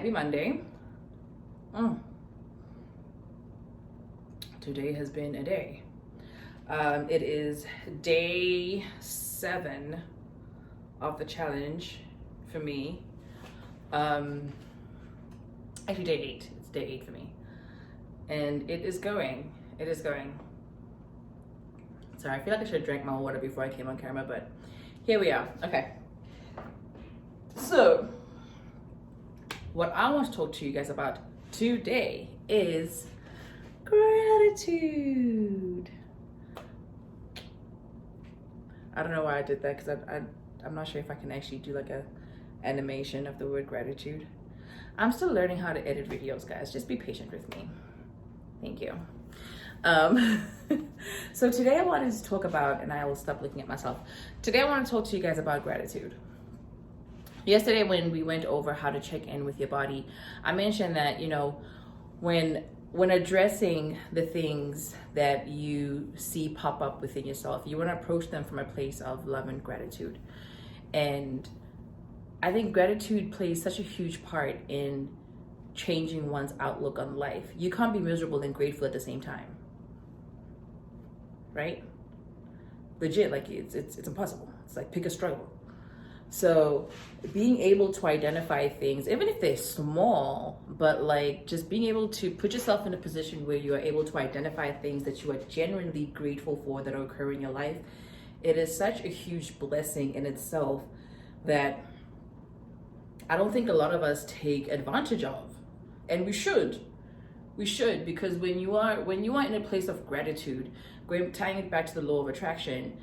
Happy Monday. Today has been a day. It is day 7 of the challenge for me. Actually day 8. It's day 8 for me. And it is going. Sorry, I feel like I should have drank my water before I came on camera, but here we are. Okay. So, what I want to talk to you guys about today is gratitude. I don't know why I did that, because I'm not sure if I can actually do like a animation of the word gratitude. I'm still learning how to edit videos, guys. Just be patient with me. Thank you. So today I wanted to talk about, and I will stop looking at myself. Today I want to talk to you guys about gratitude. Yesterday when we went over how to check in with your body, I mentioned that, you know, when addressing the things that you see pop up within yourself, you want to approach them from a place of love and gratitude. And I think gratitude plays such a huge part in changing one's outlook on life. You can't be miserable and grateful at the same time, right? Legit, like it's impossible. It's like pick a struggle. So being able to identify things, even if they're small, but like just being able to put yourself in a position where you are able to identify things that you are genuinely grateful for that are occurring in your life, it is such a huge blessing in itself that I don't think a lot of us take advantage of. And we should, because when you are in a place of gratitude, tying it back to the law of attraction,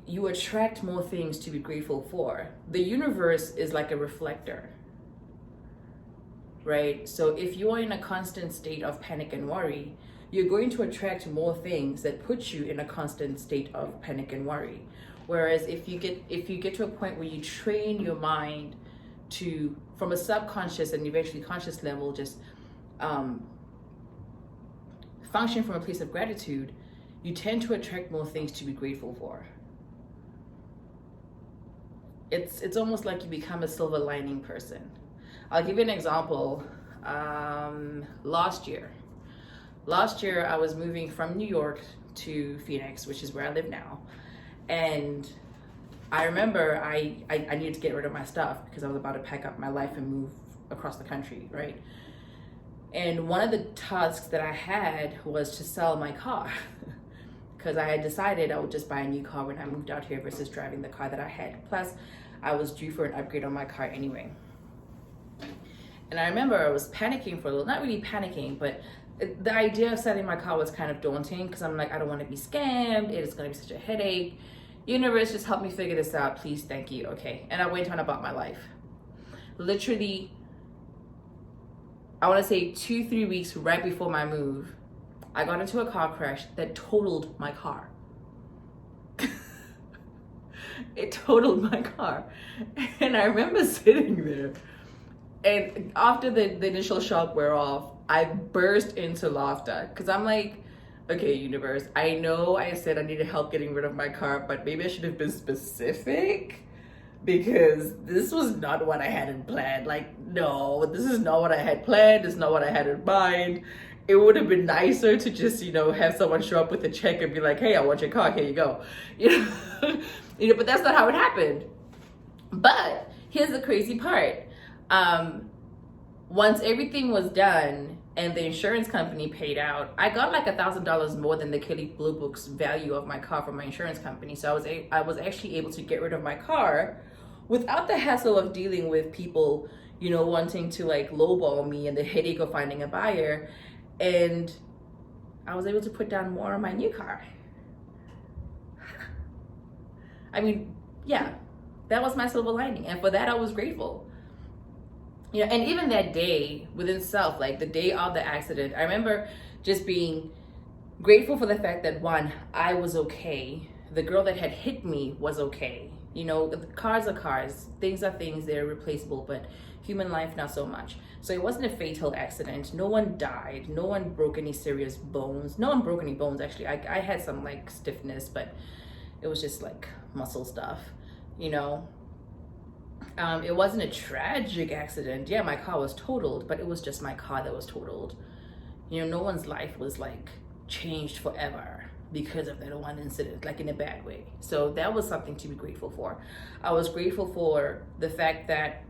you attract more things to be grateful for. The universe is like a reflector, right? So if you are in a constant state of panic and worry, you're going to attract more things that put you in a constant state of panic and worry. Whereas if you get to a point where you train your mind to, from a subconscious and eventually conscious level, just function from a place of gratitude, you tend to attract more things to be grateful for. It's almost like you become a silver lining person. I'll give you an example. Last year I was moving from New York to Phoenix, which is where I live now. And I remember I needed to get rid of my stuff because I was about to pack up my life and move across the country, right? And one of the tasks that I had was to sell my car because I had decided I would just buy a new car when I moved out here versus driving the car that I had. Plus, I was due for an upgrade on my car anyway. And I remember I was panicking for a little, not really panicking, but the idea of selling my car was kind of daunting because I'm like, I don't want to be scammed. It is going to be such a headache. Universe, just help me figure this out, please, thank you. Okay. And I went on about my life. Literally, I want to say 2-3 weeks right before my move, I got into a car crash that totaled my car. It totaled my car. And I remember sitting there, and after the initial shock wore off, I burst into laughter because I'm like, okay, universe, I know I said I needed help getting rid of my car, but maybe I should have been specific, because this was not what I had in plan. Like, no, this is not what I had planned. This is not what I had in mind. It would have been nicer to just, have someone show up with a check and be like, hey, I want your car, here you go. But that's not how it happened. But here's the crazy part. Once everything was done and the insurance company paid out, I got like $1,000 more than the Kelly Blue Book's value of my car from my insurance company. So I was actually able to get rid of my car without the hassle of dealing with people, wanting to like lowball me and the headache of finding a buyer. And I was able to put down more on my new car. I mean, yeah, that was my silver lining. And for that, I was grateful. And even that day within self, like the day of the accident, I remember just being grateful for the fact that, one, I was okay. The girl that had hit me was okay. Cars are cars, things are things, they're replaceable, but human life, not so much. So it wasn't a fatal accident. No one died. No one broke any serious bones. No one broke any bones, actually. I had some like stiffness, but it was just like muscle stuff, It wasn't a tragic accident. Yeah, my car was totaled, but it was just my car that was totaled. You know, no one's life was like changed forever because of that one incident, like in a bad way. So that was something to be grateful for. I was grateful for the fact that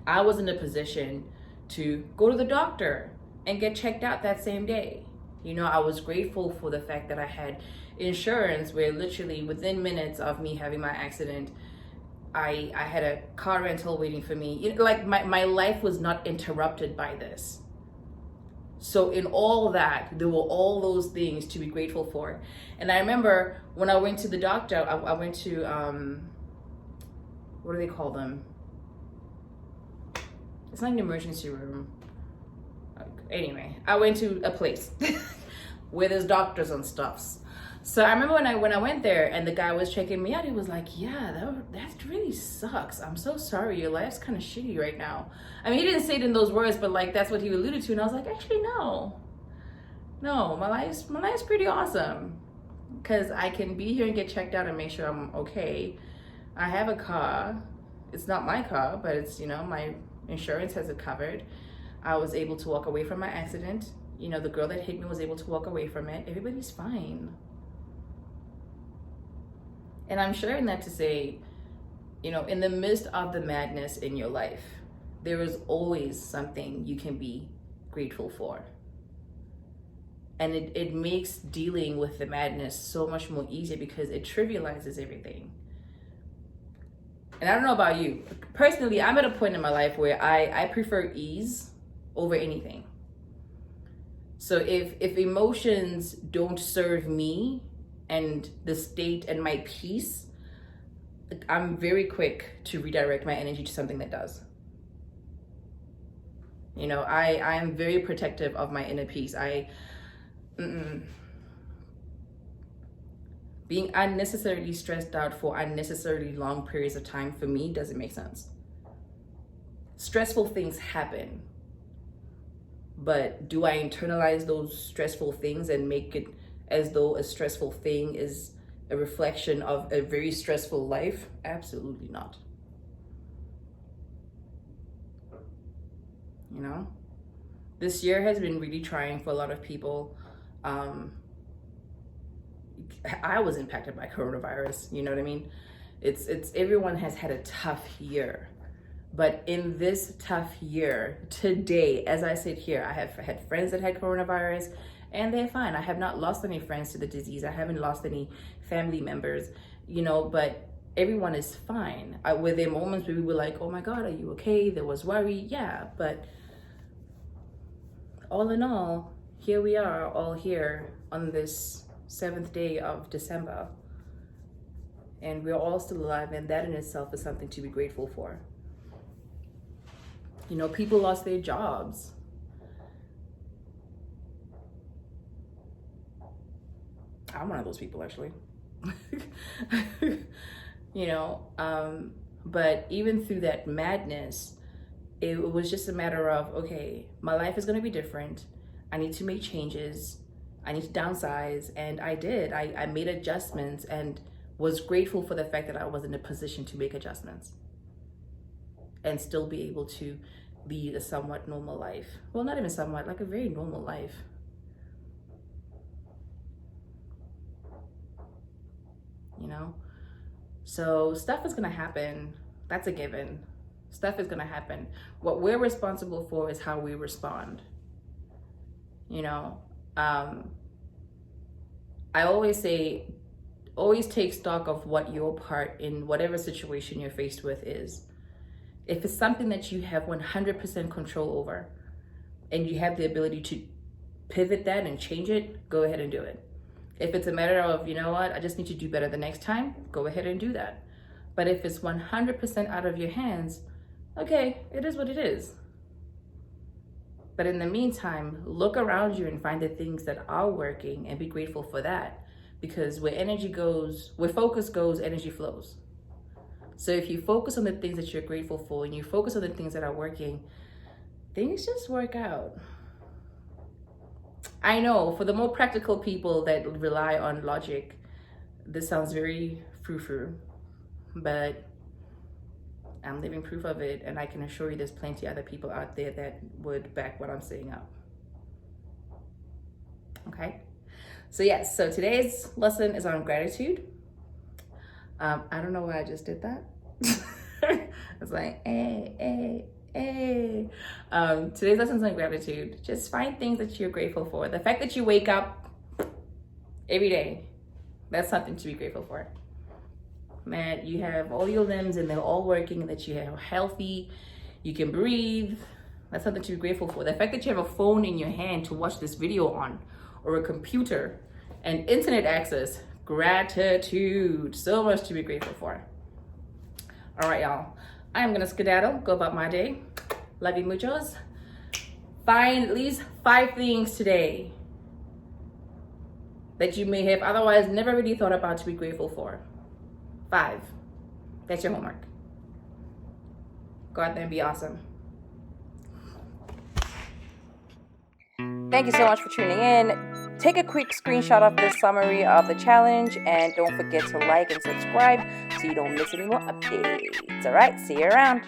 I was in a position to go to the doctor and get checked out that same day. You know, I was grateful for the fact that I had insurance where literally within minutes of me having my accident, I had a car rental waiting for me. You know, like my life was not interrupted by this. So in all that, there were all those things to be grateful for. And I remember when I went to the doctor, I went to, what do they call them? It's not an emergency room. Anyway, I went to a place where there's doctors and stuffs. So I remember when I went there and the guy was checking me out, he was like, yeah, that really sucks. I'm so sorry. Your life's kind of shitty right now. I mean, he didn't say it in those words, but like that's what he alluded to. And I was like, actually, no, my life's pretty awesome because I can be here and get checked out and make sure I'm okay. I have a car. It's not my car, but it's, you know, my insurance has it covered. I was able to walk away from my accident. You know, the girl that hit me was able to walk away from it. Everybody's fine. And I'm sharing that to say, you know, in the midst of the madness in your life, there is always something you can be grateful for. And it makes dealing with the madness so much more easier because it trivializes everything. And I don't know about you. Personally, I'm at a point in my life where I prefer ease over anything. So if emotions don't serve me and the state and my peace, I'm very quick to redirect my energy to something that does. You know, I am very protective of my inner peace. Being unnecessarily stressed out for unnecessarily long periods of time for me doesn't make sense. Stressful things happen, but do I internalize those stressful things and make it as though a stressful thing is a reflection of a very stressful life? Absolutely not. You know, this year has been really trying for a lot of people. I was impacted by coronavirus, you know what I mean? It's everyone has had a tough year. But in this tough year, today, as I sit here, I have had friends that had coronavirus and they're fine. I have not lost any friends to the disease. I haven't lost any family members, you know, but everyone is fine. Were there moments where we were like, oh my God, are you okay? There was worry. Yeah, but all in all, here we are all here on this 7th day of December. And we're all still alive, and that in itself is something to be grateful for. You know, people lost their jobs. I'm one of those people, actually. You know, but even through that madness, it was just a matter of, okay, my life is going to be different. I need to make changes. I need to downsize. And I did. I made adjustments and was grateful for the fact that I was in a position to make adjustments and still be able to lead a somewhat normal life. Well, not even somewhat, like a very normal life. You know? So stuff is going to happen. That's a given. Stuff is going to happen. What we're responsible for is how we respond. You know? I always say, always take stock of what your part in whatever situation you're faced with is. If it's something that you have 100% control over and you have the ability to pivot that and change it, go ahead and do it. If it's a matter of, you know what, I just need to do better the next time, go ahead and do that. But if it's 100% out of your hands, okay, it is what it is. But in the meantime, look around you and find the things that are working and be grateful for that. Because where energy goes, where focus goes, energy flows. So if you focus on the things that you're grateful for and you focus on the things that are working, things just work out. I know for the more practical people that rely on logic, this sounds very frou-frou, but I'm living proof of it, and I can assure you there's plenty other people out there that would back what I'm saying up. Okay? So yes, so today's lesson is on gratitude. I don't know why I just did that. It's like, hey. Today's lesson is on gratitude. Just find things that you're grateful for. The fact that you wake up every day, that's something to be grateful for. Man, you have all your limbs and they're all working, and that you are healthy, you can breathe. That's something to be grateful for. The fact that you have a phone in your hand to watch this video on, or a computer and internet access, gratitude. So much to be grateful for. All right, y'all. I am gonna skedaddle, go about my day. Love you muchos. Find at least 5 things today that you may have otherwise never really thought about to be grateful for. 5. That's your homework. Go out there and be awesome. Thank you so much for tuning in. Take a quick screenshot of this summary of the challenge, and don't forget to like and subscribe so you don't miss any more updates. All right, see you around.